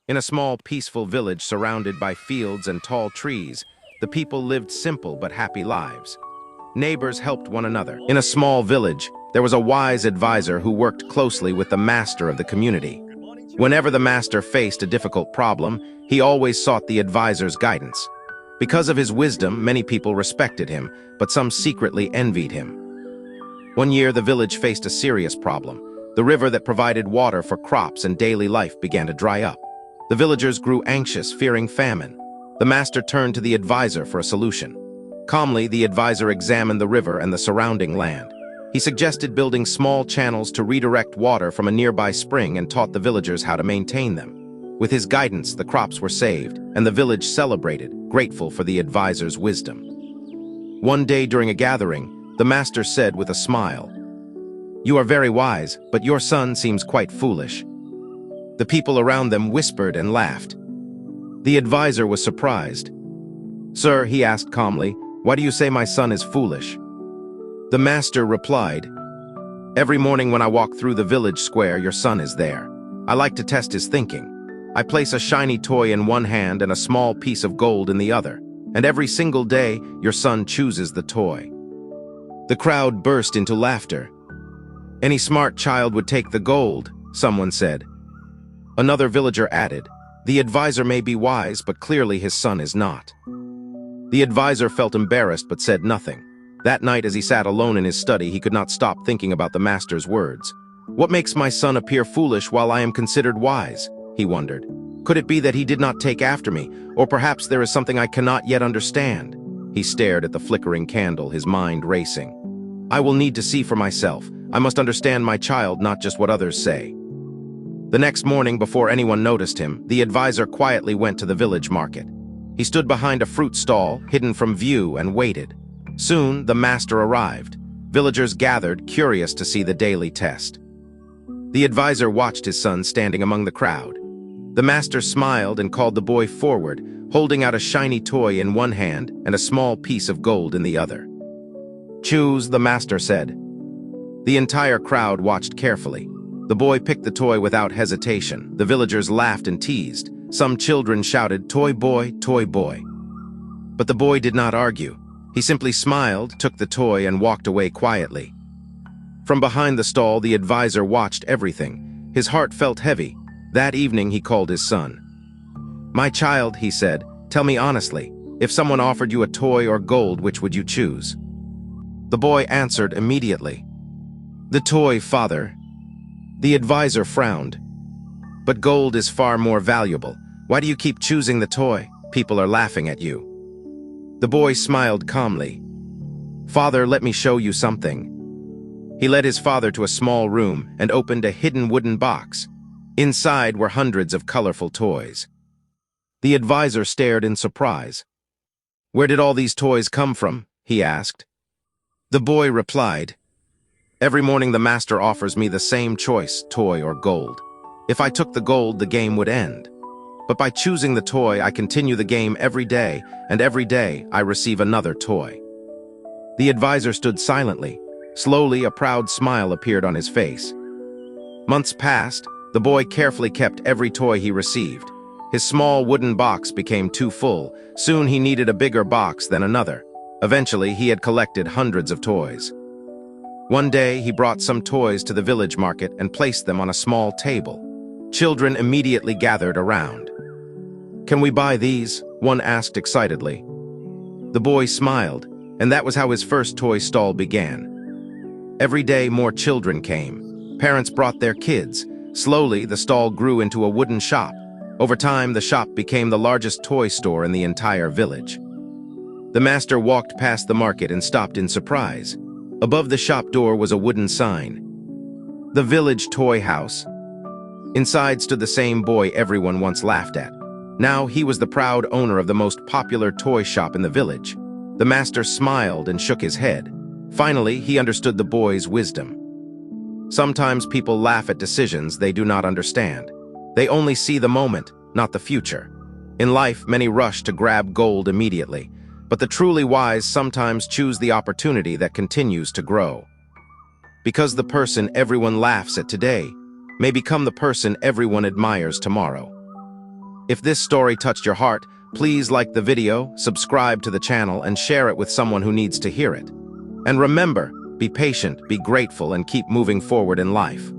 In a small, peaceful village surrounded by fields and tall trees, the people lived simple but happy lives. Neighbors helped one another. In a small village, there was a wise advisor who worked closely with the master of the community. Whenever the master faced a difficult problem, he always sought the advisor's guidance. Because of his wisdom, many people respected him, but some secretly envied him. One year, the village faced a serious problem. The river that provided water for crops and daily life began to dry up. The villagers grew anxious, fearing famine. The master turned to the advisor for a solution. Calmly, the advisor examined the river and the surrounding land. He suggested building small channels to redirect water from a nearby spring and taught the villagers how to maintain them. With his guidance, the crops were saved, and the village celebrated, grateful for the advisor's wisdom. One day during a gathering, the master said with a smile, "You are very wise, but your son seems quite foolish." The people around them whispered and laughed. The advisor was surprised. "Sir," he asked calmly, "why do you say my son is foolish?" The master replied, "Every morning when I walk through the village square, your son is there. I like to test his thinking. I place a shiny toy in one hand and a small piece of gold in the other, and every single day, your son chooses the toy." The crowd burst into laughter. "Any smart child would take the gold," someone said. Another villager added, "The advisor may be wise, but clearly his son is not." The advisor felt embarrassed but said nothing. That night, as he sat alone in his study, he could not stop thinking about the master's words. "What makes my son appear foolish while I am considered wise?" he wondered. "Could it be that he did not take after me, or perhaps there is something I cannot yet understand?" He stared at the flickering candle, his mind racing. "I will need to see for myself. I must understand my child, not just what others say." The next morning, before anyone noticed him, the advisor quietly went to the village market. He stood behind a fruit stall, hidden from view, and waited. Soon, the master arrived. Villagers gathered, curious to see the daily test. The advisor watched his son standing among the crowd. The master smiled and called the boy forward, holding out a shiny toy in one hand and a small piece of gold in the other. "Choose," the master said. The entire crowd watched carefully. The boy picked the toy without hesitation. The villagers laughed and teased. Some children shouted, "Toy boy, toy boy." But the boy did not argue. He simply smiled, took the toy, and walked away quietly. From behind the stall, the advisor watched everything. His heart felt heavy. That evening, he called his son. "My child," he said, "tell me honestly, if someone offered you a toy or gold, which would you choose?" The boy answered immediately, "The toy, father." The advisor frowned. "But gold is far more valuable. Why do you keep choosing the toy? People are laughing at you." The boy smiled calmly. "Father, let me show you something." He led his father to a small room and opened a hidden wooden box. Inside were hundreds of colorful toys. The advisor stared in surprise. "Where did all these toys come from?" he asked. The boy replied, "Every morning the master offers me the same choice, toy or gold. If I took the gold, the game would end. But by choosing the toy, I continue the game every day, and every day I receive another toy." The advisor stood silently. Slowly, a proud smile appeared on his face. Months passed. The boy carefully kept every toy he received. His small wooden box became too full. Soon he needed a bigger box than another. Eventually, he had collected hundreds of toys. One day, he brought some toys to the village market and placed them on a small table. Children immediately gathered around. "Can we buy these?" one asked excitedly. The boy smiled, and that was how his first toy stall began. Every day, more children came. Parents brought their kids. Slowly, the stall grew into a wooden shop. Over time, the shop became the largest toy store in the entire village. The master walked past the market and stopped in surprise. Above the shop door was a wooden sign, "The Village Toy House." Inside stood the same boy everyone once laughed at. Now he was the proud owner of the most popular toy shop in the village. The master smiled and shook his head. Finally, he understood the boy's wisdom. Sometimes people laugh at decisions they do not understand. They only see the moment, not the future. In life, many rush to grab gold immediately, but the truly wise sometimes choose the opportunity that continues to grow. Because the person everyone laughs at today may become the person everyone admires tomorrow. If this story touched your heart, please like the video, subscribe to the channel, and share it with someone who needs to hear it. And remember, be patient, be grateful, and keep moving forward in life.